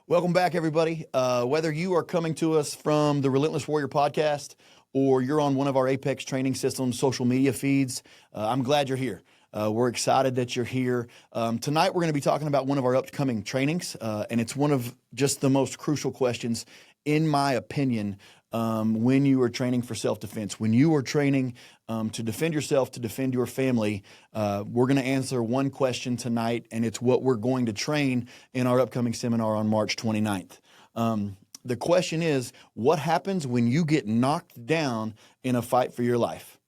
Welcome back, everybody. Whether you are coming to us from the Relentless Warrior podcast or you're on one of our Apex Training Systems social media feeds, I'm glad you're here. We're excited that you're here. Tonight, we're going to be talking about one of our upcoming trainings, and it's one of just the most crucial questions, in my opinion, when you are training for self-defense. When you are training to defend yourself, to defend your family, we're going to answer one question tonight, and it's what we're going to train in our upcoming seminar on March 29th. The question is, what happens when you get knocked down in a fight for your life?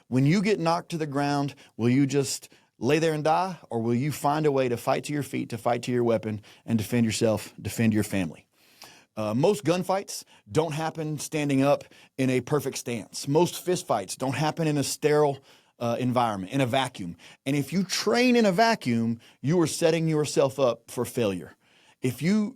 When you get knocked to the ground, will you just lay there and die, or will you find a way to fight to your feet, to fight to your weapon, and defend yourself, defend your family? Most gunfights don't happen standing up in a perfect stance. Most fistfights don't happen in a sterile environment, in a vacuum. And if you train in a vacuum, you are setting yourself up for failure.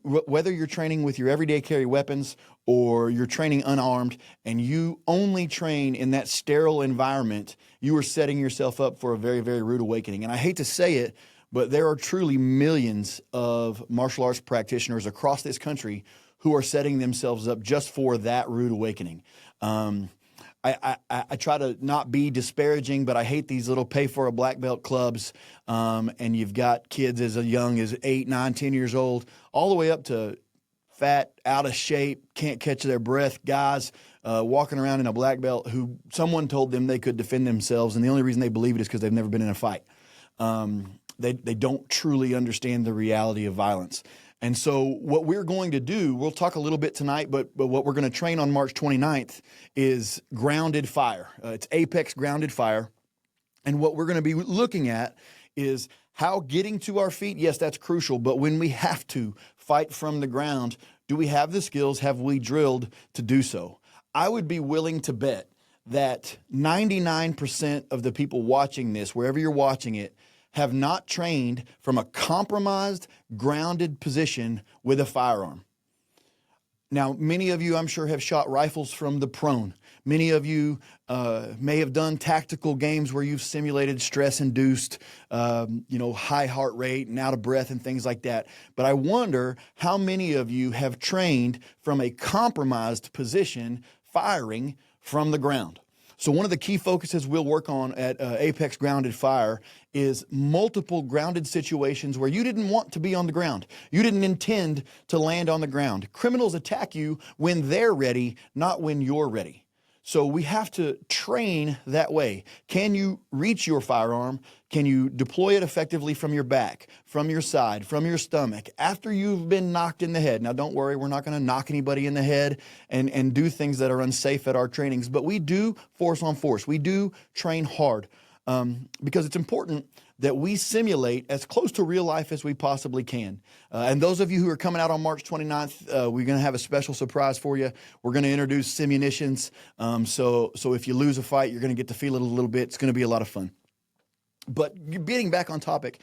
Whether you're training with your everyday carry weapons or you're training unarmed and you only train in that sterile environment, you are setting yourself up for a very, very rude awakening. And I hate to say it, but there are truly millions of martial arts practitioners across this country who are setting themselves up just for that rude awakening. I try to not be disparaging, but I hate these little pay for a black belt clubs. And you've got kids as young as 8, 9, 10 years old, all the way up to fat, out of shape, can't catch their breath guys walking around in a black belt who someone told them they could defend themselves. And the only reason they believe it is because they've never been in a fight. They don't truly understand the reality of violence. And so what we're going to do, we'll talk a little bit tonight, but what we're going to train on March 29th is grounded fire. It's Apex grounded fire. And what we're going to be looking at is how getting to our feet, yes, that's crucial, but when we have to fight from the ground, do we have the skills? Have we drilled to do so? I would be willing to bet that 99% of the people watching this, wherever you're watching it, have not trained from a compromised, grounded position with a firearm. Now, many of you, I'm sure, have shot rifles from the prone. Many of you may have done tactical games where you've simulated stress-induced, high heart rate and out of breath and things like that. But I wonder how many of you have trained from a compromised position, firing from the ground. So one of the key focuses we'll work on at Apex Grounded Fire is multiple grounded situations where you didn't want to be on the ground. You didn't intend to land on the ground. Criminals attack you when they're ready, not when you're ready. So we have to train that way. Can you reach your firearm? Can you deploy it effectively from your back, from your side, from your stomach, after you've been knocked in the head? Now, don't worry, we're not going to knock anybody in the head and do things that are unsafe at our trainings, but we do force on force. We do train hard because it's important that we simulate as close to real life as we possibly can. And those of you who are coming out on March 29th, we're going to have a special surprise for you. We're going to introduce simunitions. So if you lose a fight, you're going to get to feel it a little bit. It's going to be a lot of fun. But getting back on topic,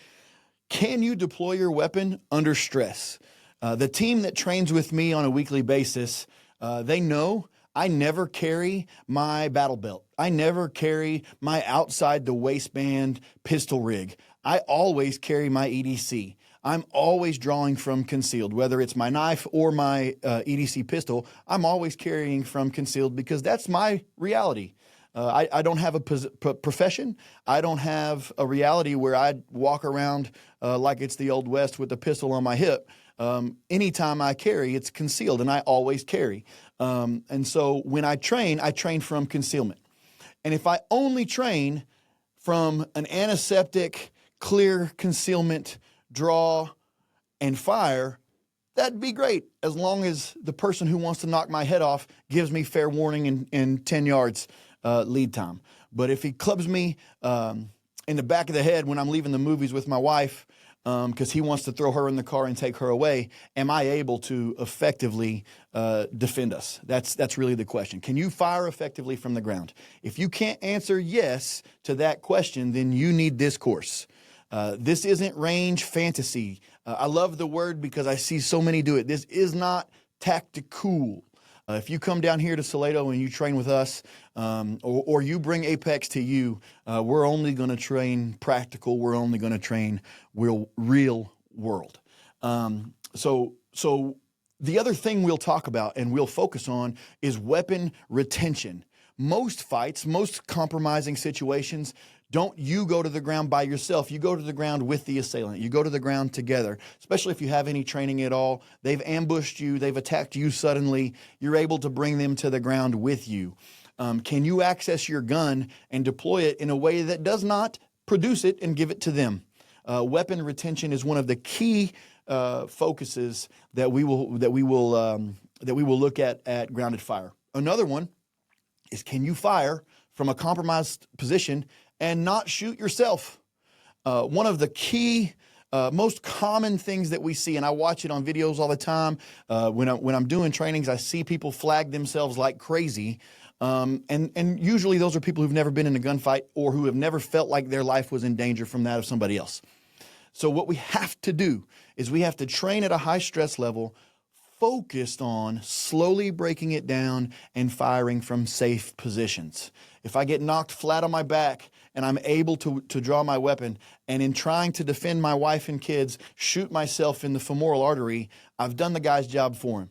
can you deploy your weapon under stress? The team that trains with me on a weekly basis, they know I never carry my battle belt. I never carry my outside the waistband pistol rig. I always carry my EDC. I'm always drawing from concealed, whether it's my knife or my EDC pistol. I'm always carrying from concealed because that's my reality. I don't have a profession. I don't have a reality where I walk around like it's the Old West with a pistol on my hip. Anytime I carry, it's concealed, and I always carry. And so when I train from concealment. And if I only train from an antiseptic, clear concealment, draw, and fire, that'd be great, as long as the person who wants to knock my head off gives me fair warning in 10 yards lead time. But if he clubs me in the back of the head when I'm leaving the movies with my wife, because he wants to throw her in the car and take her away, am I able to effectively defend us? That's really the question. Can you fire effectively from the ground? If you can't answer yes to that question, then you need this course. This isn't range fantasy. I love the word because I see so many do it. This is not tactical. If you come down here to Salado and you train with us, or you bring Apex to you, we're only going to train practical. We're only going to train real world. So The other thing we'll talk about and we'll focus on is weapon retention. Most fights, most compromising situations, don't you go to the ground by yourself. You go to the ground with the assailant. You go to the ground together, especially if you have any training at all. They've ambushed you. They've attacked you suddenly. You're able to bring them to the ground with you. Can you access your gun and deploy it in a way that does not produce it and give it to them? Weapon retention is one of the key focuses that we will look at grounded fire. Another one is, can you fire from a compromised position and not shoot yourself? One of the key, most common things that we see, and I watch it on videos all the time. When I'm doing trainings, I see people flag themselves like crazy. And usually those are people who've never been in a gunfight or who have never felt like their life was in danger from that of somebody else. So what we have to do is we have to train at a high stress level, focused on slowly breaking it down and firing from safe positions. If I get knocked flat on my back and I'm able to draw my weapon, and in trying to defend my wife and kids, shoot myself in the femoral artery, I've done the guy's job for him.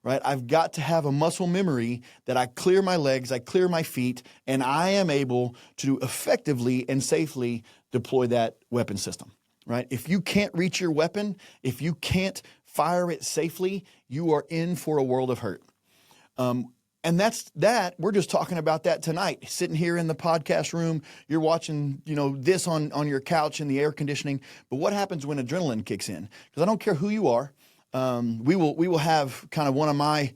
Right? I've got to have a muscle memory that I clear my legs, I clear my feet, and I am able to effectively and safely deploy that weapon system. Right? If you can't reach your weapon, if you can't fire it safely, you are in for a world of hurt. And that's that. We're just talking about that tonight. Sitting here in the podcast room, you're watching, this on your couch in the air conditioning. But what happens when adrenaline kicks in? Because I don't care who you are. We will have kind of one of my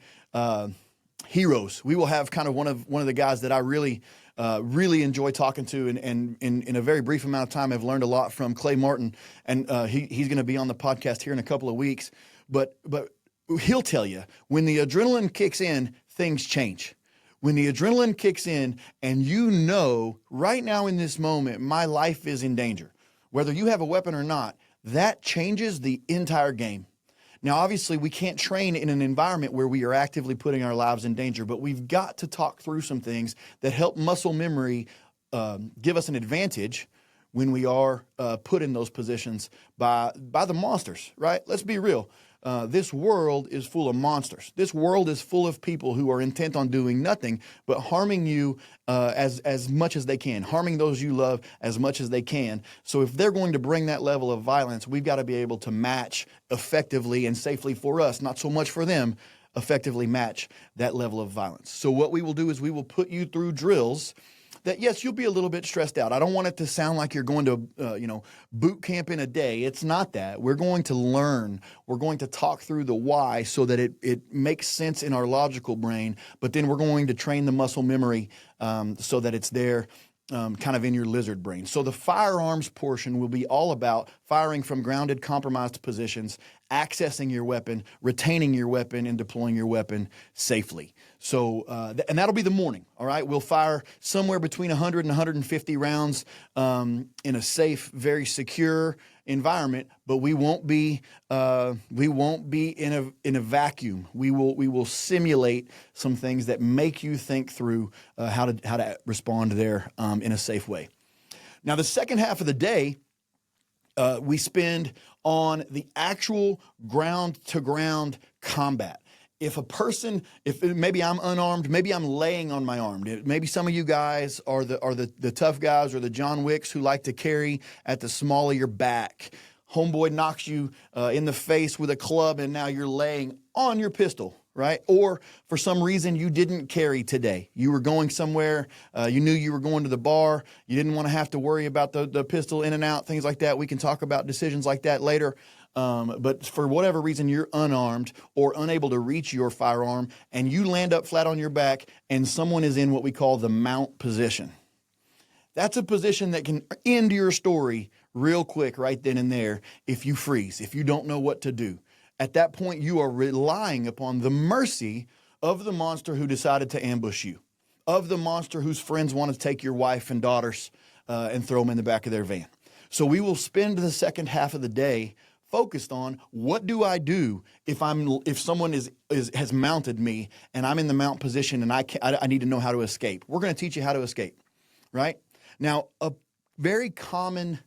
heroes. We will have kind of one of the guys that I really enjoy talking to, and in a very brief amount of time, I've learned a lot from Clay Martin, and he's going to be on the podcast here in a couple of weeks. But he'll tell you, when the adrenaline kicks in, things change. When the adrenaline kicks in, and right now in this moment, my life is in danger, whether you have a weapon or not, that changes the entire game. Now, obviously, we can't train in an environment where we are actively putting our lives in danger, but we've got to talk through some things that help muscle memory give us an advantage when we are put in those positions by the monsters, right? Let's be real. This world is full of monsters. This world is full of people who are intent on doing nothing but harming you as much as they can, harming those you love as much as they can. So if they're going to bring that level of violence, we've got to be able to match effectively and safely for us, not so much for them, effectively match that level of violence. So what we will do is we will put you through drills that, yes, you'll be a little bit stressed out. I don't want it to sound like you're going to, boot camp in a day. It's not that. We're going to learn. We're going to talk through the why so that it makes sense in our logical brain, but then we're going to train the muscle memory so that it's there kind of in your lizard brain. So the firearms portion will be all about firing from grounded, compromised positions, accessing your weapon, retaining your weapon, and deploying your weapon safely. So, and that'll be the morning, all right? We'll fire somewhere between 100 and 150 rounds in a safe, very secure environment, but we won't be in a vacuum. We will simulate some things that make you think through how to respond there in a safe way. Now, the second half of the day, we spend on the actual ground-to-ground combat. If maybe I'm unarmed, maybe I'm laying on my arm. Maybe some of you guys are the tough guys or the John Wicks who like to carry at the small of your back. Homeboy knocks you in the face with a club, and now you're laying on your pistol, right? Or for some reason you didn't carry today. You were going somewhere. You knew you were going to the bar. You didn't want to have to worry about the pistol in and out, things like that. We can talk about decisions like that later. But for whatever reason, you're unarmed or unable to reach your firearm, and you land up flat on your back, and someone is in what we call the mount position. That's a position that can end your story real quick right then and there if you freeze, if you don't know what to do. At that point, you are relying upon the mercy of the monster who decided to ambush you, of the monster whose friends want to take your wife and daughters and throw them in the back of their van. So we will spend the second half of the day focused on what do I do if someone has mounted me and I'm in the mount position and I need to know how to escape. We're going to teach you how to escape, right? Now, a very common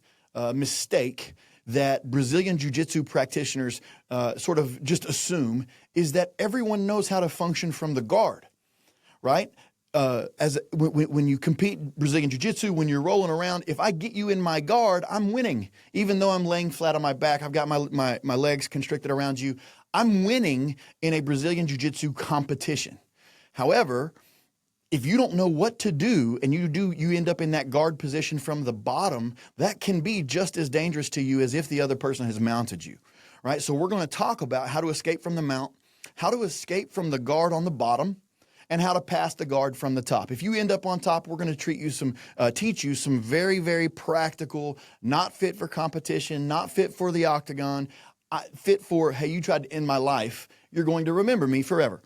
mistake that Brazilian Jiu-Jitsu practitioners sort of just assume is that everyone knows how to function from the guard, right? When you compete Brazilian Jiu-Jitsu, when you're rolling around, if I get you in my guard, I'm winning. Even though I'm laying flat on my back, I've got my legs constricted around you, I'm winning in a Brazilian Jiu-Jitsu competition. However, if you don't know what to do and you end up in that guard position from the bottom, that can be just as dangerous to you as if the other person has mounted you, right? So we're going to talk about how to escape from the mount, how to escape from the guard on the bottom, and how to pass the guard from the top. If you end up on top, we're going to teach you some very, very practical, not fit for competition, not fit for the octagon, fit for, hey, you tried to end my life, you're going to remember me forever.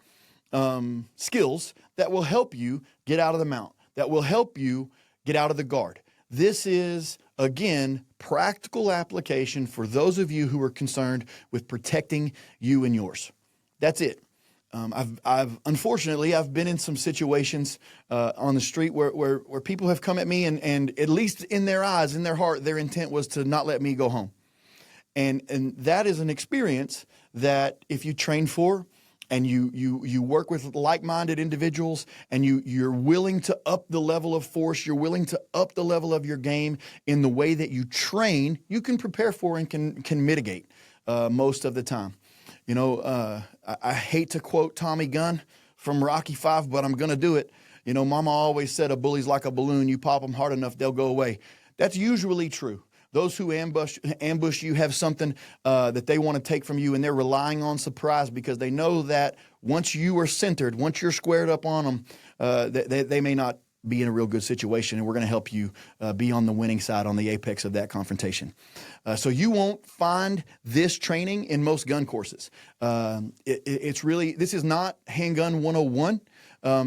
Skills that will help you get out of the mount, that will help you get out of the guard. This is, again, practical application for those of you who are concerned with protecting you and yours. That's it. Unfortunately, I've been in some situations on the street where people have come at me and at least in their eyes, in their heart, their intent was to not let me go home. And that is an experience that if you train for and you work with like-minded individuals and you're willing to up the level of force, you're willing to up the level of your game in the way that you train, you can prepare for and can mitigate most of the time. You know, I hate to quote Tommy Gunn from Rocky V, but I'm going to do it. You know, Mama always said a bully's like a balloon. You pop them hard enough, they'll go away. That's usually true. Those who ambush you have something that they want to take from you, and they're relying on surprise because they know that once you are centered, once you're squared up on them, they may not be in a real good situation, and we're going to help you be on the winning side, on the apex of that confrontation. So you won't find this training in most gun courses. It's really, this is not handgun 101.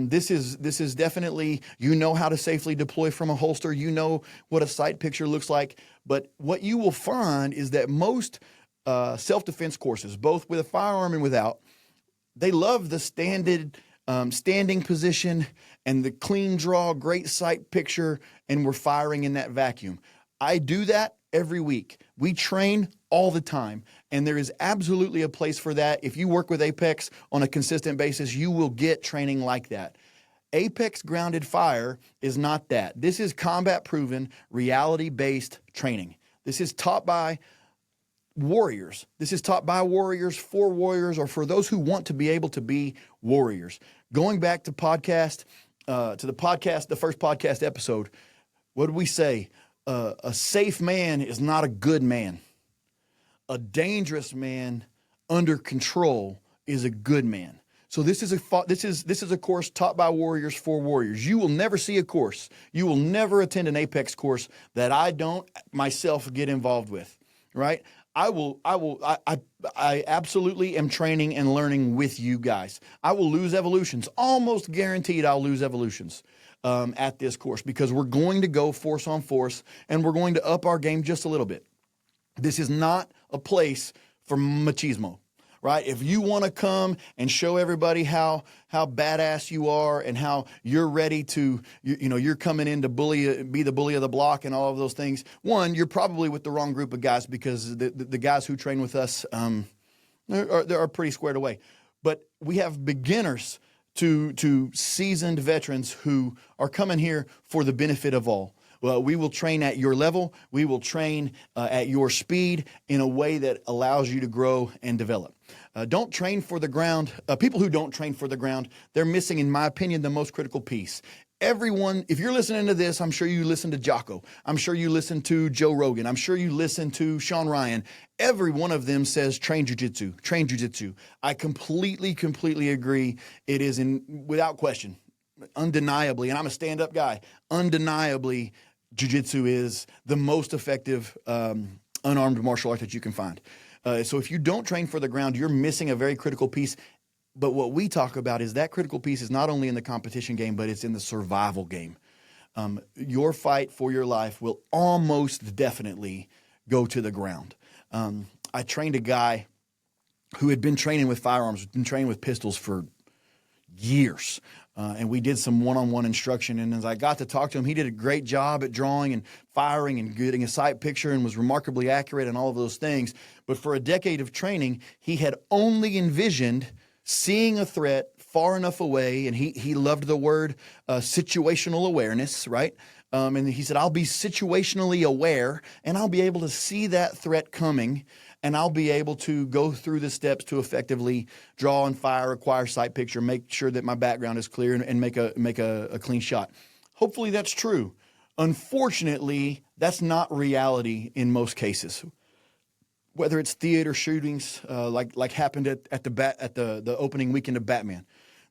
This is definitely, you know how to safely deploy from a holster. You know what a sight picture looks like. But what you will find is that most self-defense courses, both with a firearm and without, they love the standing position and the clean draw, great sight picture, and we're firing in that vacuum. I do that every week. We train all the time, and there is absolutely a place for that. If you work with Apex on a consistent basis, you will get training like that. Apex grounded fire is not that. This is combat-proven, reality-based training. This is taught by warriors. This is taught by warriors, for warriors, or for those who want to be able to be warriors. Going back to the first podcast episode, what did we say? A safe man is not a good man. A dangerous man under control is a good man. So this is a course taught by warriors for warriors. You will never see a course. You will never attend an Apex course that I don't myself get involved with, right? I absolutely am training and learning with you guys. I will lose evolutions. Almost guaranteed I'll lose evolutions at this course because we're going to go force on force and we're going to up our game just a little bit. This is not a place for machismo, right? If you want to come and show everybody how badass you are and how you're ready to, you're coming in to be the bully of the block and all of those things. One, you're probably with the wrong group of guys because the guys who train with us are pretty squared away. But we have beginners to seasoned veterans who are coming here for the benefit of all. Well, we will train at your level. We will train at your speed in a way that allows you to grow and develop. Don't train for the ground. People who don't train for the ground, they're missing, in my opinion, the most critical piece. Everyone, if you're listening to this, I'm sure you listen to Jocko. I'm sure you listen to Joe Rogan. I'm sure you listen to Sean Ryan. Every one of them says train jiu-jitsu, train jiu-jitsu. I completely agree. It is without question, undeniably, and I'm a stand-up guy, undeniably, jiu-jitsu is the most effective unarmed martial art that you can find. So if you don't train for the ground, you're missing a very critical piece. But what we talk about is that critical piece is not only in the competition game, but it's in the survival game. Your fight for your life will almost definitely go to the ground. I trained a guy who had been training with firearms, been training with pistols for years. And we did some one-on-one instruction. And as I got to talk to him, he did a great job at drawing and firing and getting a sight picture and was remarkably accurate and all of those things. But for a decade of training, he had only envisioned seeing a threat far enough away. And he loved the word situational awareness, right? And he said, I'll be situationally aware and I'll be able to see that threat coming. And I'll be able to go through the steps to effectively draw and fire, acquire sight picture, make sure that my background is clear, and make a clean shot. Hopefully that's true. Unfortunately, that's not reality in most cases. Whether it's theater shootings, like happened at the opening weekend of Batman,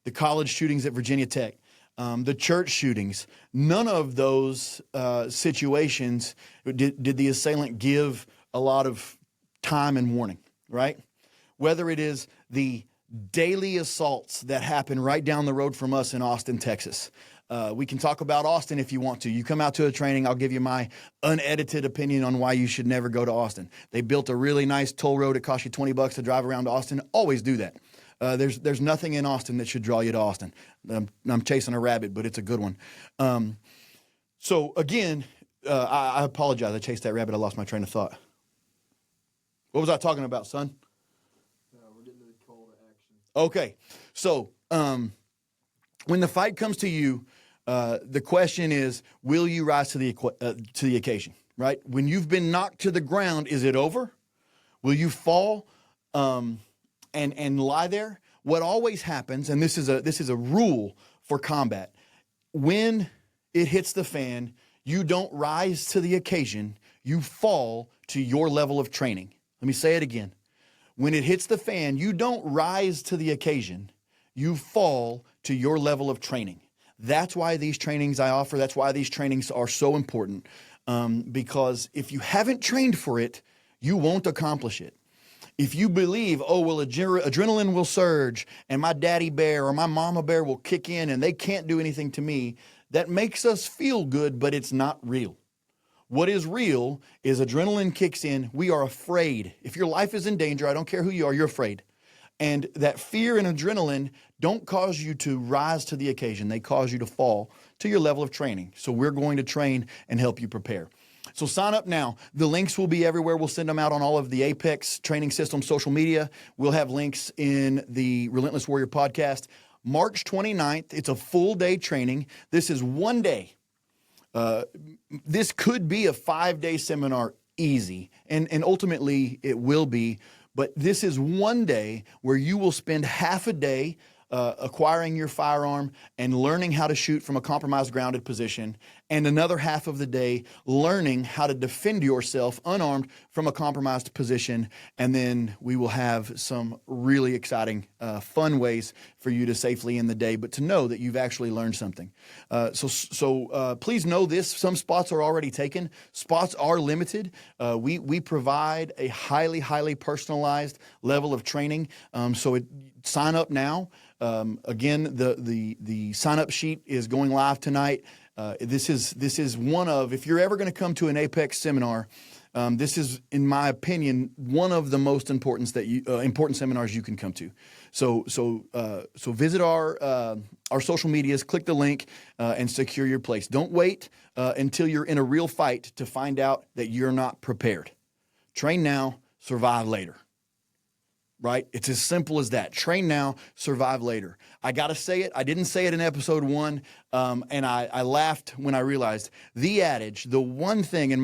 the college shootings at Virginia Tech, the church shootings, none of those situations did the assailant give a lot of time and warning, right? Whether it is the daily assaults that happen right down the road from us in Austin, Texas. We can talk about Austin if you want to. You come out to a training, I'll give you my unedited opinion on why you should never go to Austin. They built a really nice toll road. It costs you $20 to drive around Austin. Always do that. There's nothing in Austin that should draw you to Austin. I'm chasing a rabbit, but it's a good one. So again, I apologize. I chased that rabbit. I lost my train of thought. What was I talking about, son? We're getting to the call to action. Okay. So when the fight comes to you, the question is, will you rise to the occasion, right? When you've been knocked to the ground, is it over? Will you fall and lie there? What always happens, and this is a rule for combat, when it hits the fan, you don't rise to the occasion, you fall to your level of training. Let me say it again. When it hits the fan, you don't rise to the occasion. You fall to your level of training. That's why these trainings I offer, that's why these trainings are so important. Because if you haven't trained for it, you won't accomplish it. If you believe, oh, well, adrenaline will surge and my daddy bear or my mama bear will kick in and they can't do anything to me, that makes us feel good, but it's not real. What is real is adrenaline kicks in. We are afraid. If your life is in danger, I don't care who you are, you're afraid. And that fear and adrenaline don't cause you to rise to the occasion. They cause you to fall to your level of training. So we're going to train and help you prepare. So sign up now. The links will be everywhere. We'll send them out on all of the Apex Training System social media. We'll have links in the Relentless Warrior podcast. March 29th, it's a full day training. This is one day. This could be a 5-day seminar easy, and ultimately it will be, but this is one day where you will spend half a day acquiring your firearm and learning how to shoot from a compromised grounded position, and another half of the day learning how to defend yourself unarmed from a compromised position. And then we will have some really exciting, fun ways for you to safely end the day, but to know that you've actually learned something. So please know this. Some spots are already taken. Spots are limited. We provide a highly, highly personalized level of training. Sign up now. Again, the sign-up sheet is going live tonight. This is one of, if you're ever going to come to an Apex seminar, this is, in my opinion, one of the most important seminars you can come to. So visit our social medias, click the link, and secure your place. Don't wait until you're in a real fight to find out that you're not prepared. Train now, survive later. Right? It's as simple as that. Train now, survive later. I got to say it. I didn't say it in episode 1, and I laughed when I realized the adage, the one thing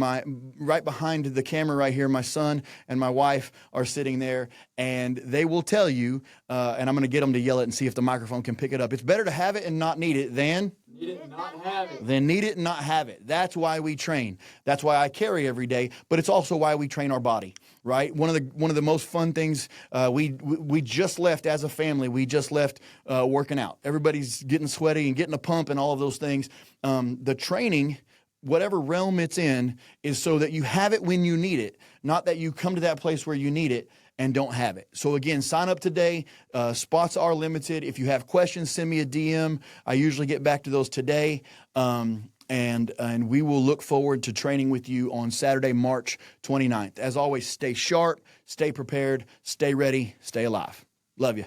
right behind the camera right here, my son and my wife are sitting there, and they will tell you, and I'm going to get them to yell it and see if the microphone can pick it up. It's better to have it and not need it than... Need it and not have it. Then need it and not have it. That's why we train. That's why I carry every day, but it's also why we train our body, right? One of the most fun things, we just left as a family. We just left working out. Everybody's getting sweaty and getting a pump and all of those things. The training, whatever realm it's in, is so that you have it when you need it, not that you come to that place where you need it and don't have it. So again, sign up today. Spots are limited. If you have questions, send me a DM. I usually get back to those today. And we will look forward to training with you on Saturday, March 29th. As always, stay sharp, stay prepared, stay ready, stay alive. Love you.